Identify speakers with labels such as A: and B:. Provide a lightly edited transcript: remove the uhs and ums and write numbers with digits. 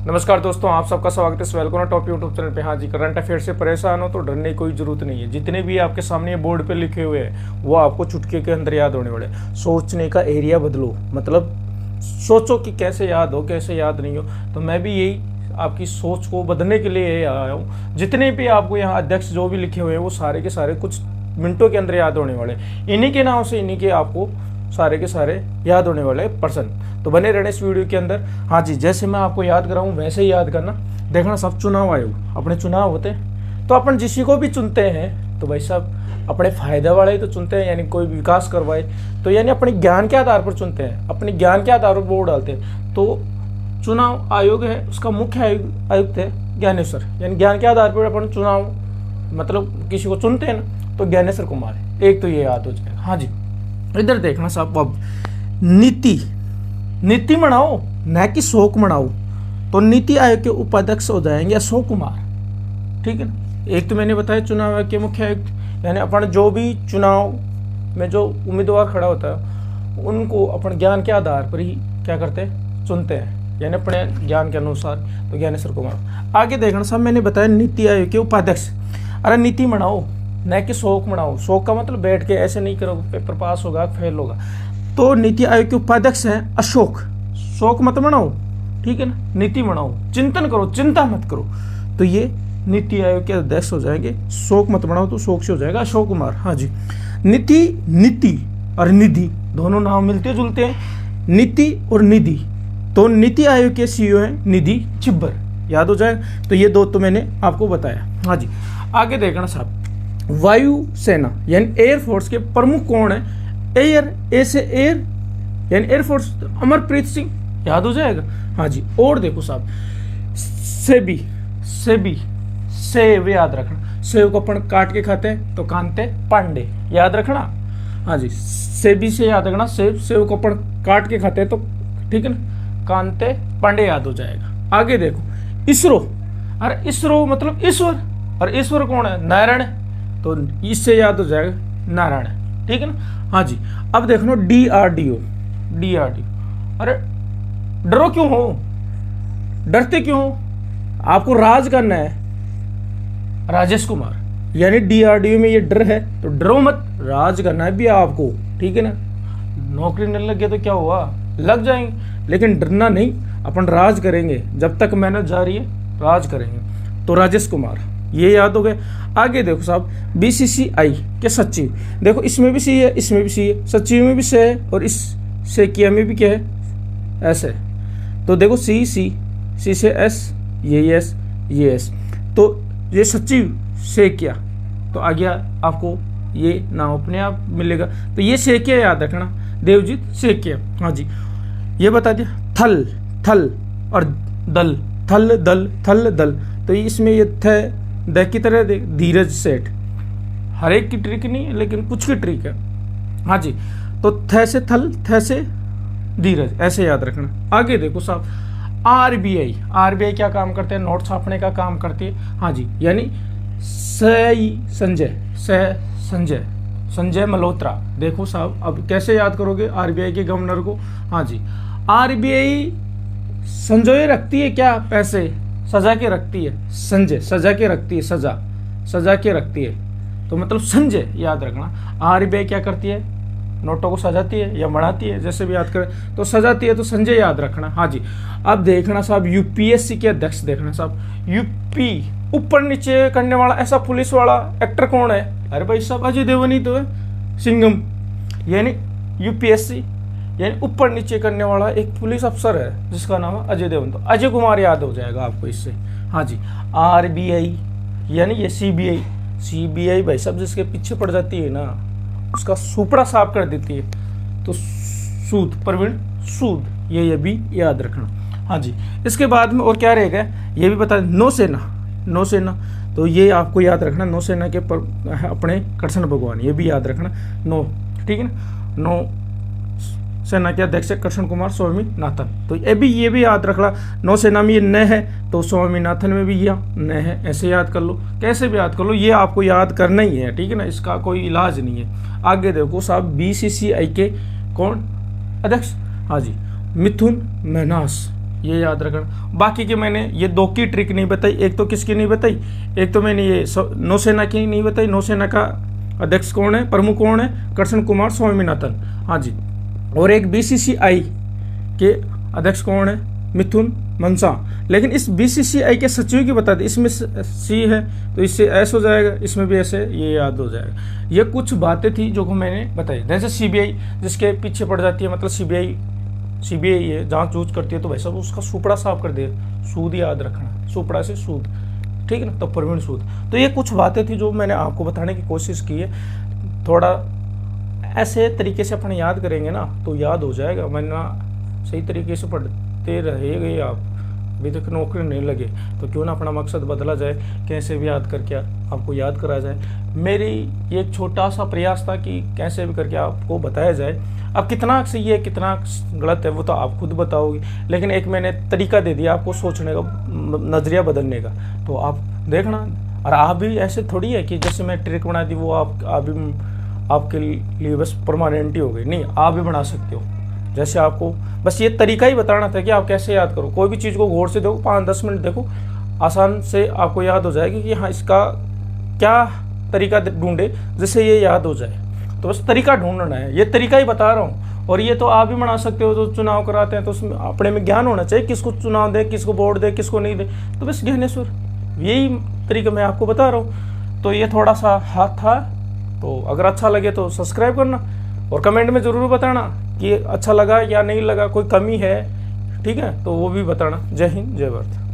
A: नमस्कार दोस्तों, आप सबका स्वागत है स्वेलकोना टॉप यूट्यूब चैनल पे। हाँ जी, करंट अफेयर से परेशान हो तो डरने की कोई जरूरत नहीं है। जितने भी आपके सामने बोर्ड पे लिखे हुए हैं वो आपको चुटकी के अंदर याद होने वाले। सोचने का एरिया बदलो, मतलब सोचो कि कैसे याद हो कैसे याद नहीं हो। तो मैं भी यही आपकी सोच को बदलने के लिए आया हूँ। जितने भी आपको यहाँ अध्यक्ष जो भी लिखे हुए हैं वो सारे के सारे कुछ मिनटों के अंदर याद होने वाले। इन्हीं के नाम से इन्हीं के आपको सारे के सारे याद होने वाले पर्सन। तो बने रहने इस वीडियो के अंदर। हाँ जी, जैसे मैं आपको याद कराऊँ वैसे ही याद करना। देखना सब चुनाव आयोग अपने चुनाव होते हैं तो अपन जिसी को भी चुनते हैं तो भाई साहब अपने फायदे वाले ही तो चुनते हैं, यानी कोई विकास करवाए तो यानी अपने ज्ञान के आधार पर चुनते हैं, अपने ज्ञान के आधार पर वोट डालते हैं। तो चुनाव आयोग है, उसका मुख्य आयुक्त है ज्ञानेश्वर, यानी ज्ञान के आधार पर अपन चुनाव मतलब किसी को चुनते हैं ना, तो ज्ञानेश्वर कुमार है। एक तो ये याद हो जाएगा। हाँ जी, इधर देखना साहब, अब नीति मनाओ न कि शोक मनाओ। तो नीति आयोग के उपाध्यक्ष हो जाएंगे अशोक कुमार, ठीक है ना। एक तो मैंने बताया चुनाव आयोग के मुख्य आयुक्त, यानी अपन जो भी चुनाव में जो उम्मीदवार खड़ा होता है उनको अपन ज्ञान के आधार पर ही क्या करते हैं, चुनते हैं, यानी अपने ज्ञान के अनुसार। तो ज्ञानेश्वर कुमार। आगे देखना साहब, मैंने बताया नीति आयोग के उपाध्यक्ष। अरे नीति मनाओ न कि शोक मनाओ। शोक का मतलब बैठ के ऐसे नहीं करो पेपर पास होगा फेल होगा। तो नीति आयोग के उपाध्यक्ष हैं अशोक। शोक मत मनाओ, ठीक है ना, नीति मनाओ, चिंतन करो, चिंता मत करो। तो ये नीति आयोग के अध्यक्ष हो जाएंगे। शोक मत मनाओ तो शोक से हो जाएगा अशोक कुमार। हाँ जी, नीति और निधि दोनों नाम मिलते जुलते हैं, नीति और निधि। तो नीति आयोग के सीईओ हैं निधि छिब्बर, याद हो जाए। तो ये दो तो मैंने आपको बताया। हाँ जी, आगे देखना साहब, वायुसेना यानी एयरफोर्स के प्रमुख कौन है। एयर, ए से एयर यानी एयरफोर्स, अमरप्रीत सिंह, याद हो जाएगा। हाँ जी, और देखो साहब, सेब याद रखना। सेब को अपन काट के खाते हैं तो कांते पांडे, याद रखना। हाँ जी, सेबी से याद रखना। सेब को अपन काट के खाते हैं तो ठीक है ना, कांते पांडे याद हो जाएगा। आगे देखो इसरो। अरे इसरो मतलब ईश्वर, और ईश्वर कौन है, नारायण, तो इससे याद हो जाएगा नारायण, ठीक है ना। हाँ जी, अब देखो डीआरडीओ। अरे डरो क्यों हो, डरते क्यों हो, आपको राज करना है। राजेश कुमार, यानी डीआरडीओ में ये डर है तो डरो मत, राज करना है भी आपको, ठीक है ना। नौकरी नहीं लग गया तो क्या हुआ, लग जाएंगे, लेकिन डरना नहीं, अपन राज करेंगे। जब तक मेहनत जारी है राज करेंगे। तो राजेश कुमार, ये याद हो गए। आगे देखो साहब, बीसीसीआई के सचिव। देखो इसमें भी सी है, इसमें भी सी है, सचिव में भी से है, और इस सेकिया में भी क्या है, ऐसे। तो देखो सी से एस, ये एस। तो ये सचिव सेकिया, तो आ गया आपको ये नाम अपने आप मिलेगा। तो ये सेकिया याद रखना, देवजीत सेकिया। हाँ जी, ये बता दिया। थल और दल, थल दल। तो इसमें ये थे द की तरह धीरज सेठ। हर एक की ट्रिक नहीं है लेकिन कुछ की ट्रिक है। हाँ जी, तो थे से थल, थे से धीरज, ऐसे याद रखना। आगे देखो साहब, आरबीआई क्या काम करते हैं, नोट छापने का काम करती है। हाँ जी, यानी संजय मल्होत्रा। देखो साहब, अब कैसे याद करोगे आरबीआई के गवर्नर को। हाँ जी, आरबीआई संजोए रखती है क्या, पैसे सजा के रखती है। संजय सजा के रखती है, सजा के रखती है, तो मतलब संजय याद रखना। आरबीआई क्या करती है, नोटों को सजाती है या बढ़ाती है, जैसे भी याद करें। तो सजाती है तो संजय याद रखना। हाँ जी, अब देखना साहब, यूपीएससी के अध्यक्ष देखना साहब। यूपी ऊपर नीचे करने वाला ऐसा पुलिस वाला एक्टर कौन है। अरे भाई साहब, अजय देवगन ही तो है, सिंघम। यानी यूपीएससी यानी ऊपर नीचे करने वाला एक पुलिस अफसर है जिसका नाम है अजय देवगन। तो अजय कुमार याद हो जाएगा आपको इससे। हाँ जी, आरबीआई यानी ये सीबीआई भाई साहब जिसके पीछे पड़ जाती है ना, उसका सुपड़ा साफ कर देती है। तो प्रवीण सूद, ये भी याद रखना। हाँ जी, इसके बाद में और क्या रहेगा ये भी बता। नौसेना, तो ये आपको याद रखना। नौसेना के अपने कृष्ण भगवान, ये भी याद रखना। ठीक है ना, नौ सेना के अध्यक्ष कृष्ण कुमार स्वामीनाथन। तो ये भी याद रखना। नौसेना में ये न है तो स्वामीनाथन में भी यह न है, ऐसे याद कर लो, कैसे भी याद कर लो, ये आपको याद करना ही है, ठीक है ना, इसका कोई इलाज नहीं है। आगे देखो साहब, बीसीसीआई के कौन अध्यक्ष। हाँ जी, मिथुन मन्हास, ये याद रखना। बाकी के मैंने ये 2 की ट्रिक नहीं बताई, एक तो किसकी नहीं बताई, एक तो मैंने ये नौसेना की नहीं बताई, नौसेना का अध्यक्ष कौन है, प्रमुख कौन है, कृष्ण कुमार स्वामीनाथन, हाँ जी। और एक बीसीसीआई के अध्यक्ष कौन है, मिथुन मनसा। लेकिन इस बीसीसीआई के सचिव की बता दें, इसमें सी है तो इससे एस हो जाएगा, इसमें भी ऐसे, ये याद हो जाएगा। ये कुछ बातें थी जो मैंने बताई। जैसे सीबीआई जिसके पीछे पड़ जाती है, मतलब सीबीआई है, जांच जूझ करती है, तो वैसा उसका सुपड़ा साफ कर दे, सूद याद रखना, सुपड़ा से सूद, ठीक है ना, तो प्रवीण सूद। तो ये कुछ बातें थी जो मैंने आपको बताने की कोशिश की है। थोड़ा ऐसे तरीके से अपन याद करेंगे ना तो याद हो जाएगा, वरना सही तरीके से पढ़ते रहेंगे आप, अभी तक नौकरी नहीं लगे तो क्यों ना अपना मकसद बदला जाए, कैसे भी याद करके आपको याद करा जाए। मेरी ये छोटा सा प्रयास था कि कैसे भी करके आपको बताया जाए। अब कितना सही है कितना गलत है वो तो आप खुद बताओगे, लेकिन एक मैंने तरीका दे दिया आपको सोचने का, नजरिया बदलने का, तो आप देखना। और आप भी ऐसे थोड़ी है कि जैसे मैं ट्रिक बना दी वो आप भी आपके लिए बस परमानेंट ही हो गई, नहीं, आप भी बना सकते हो। जैसे आपको बस ये तरीका ही बताना था कि आप कैसे याद करो, कोई भी चीज़ को गौर से देखो, 5-10 मिनट देखो, आसान से आपको याद हो जाएगी कि हाँ इसका क्या तरीका ढूंढे जिससे ये याद हो जाए। तो बस तरीका ढूंढना है, ये तरीका ही बता रहा हूँ। और ये तो आप भी बना सकते हो, तो चुनाव कराते हैं तो उसमें अपने में ज्ञान होना चाहिए, किसको चुनाव दे, किसको वोट दे, किसको नहीं दे, तो बस ज्ञानेश्वर यही तरीका मैं आपको बता रहा हूँ। तो ये थोड़ा सा हाथ था, तो अगर अच्छा लगे तो सब्सक्राइब करना और कमेंट में ज़रूर बताना कि अच्छा लगा या नहीं लगा, कोई कमी है, ठीक है, तो वो भी बताना। जय हिंद, जय भारत।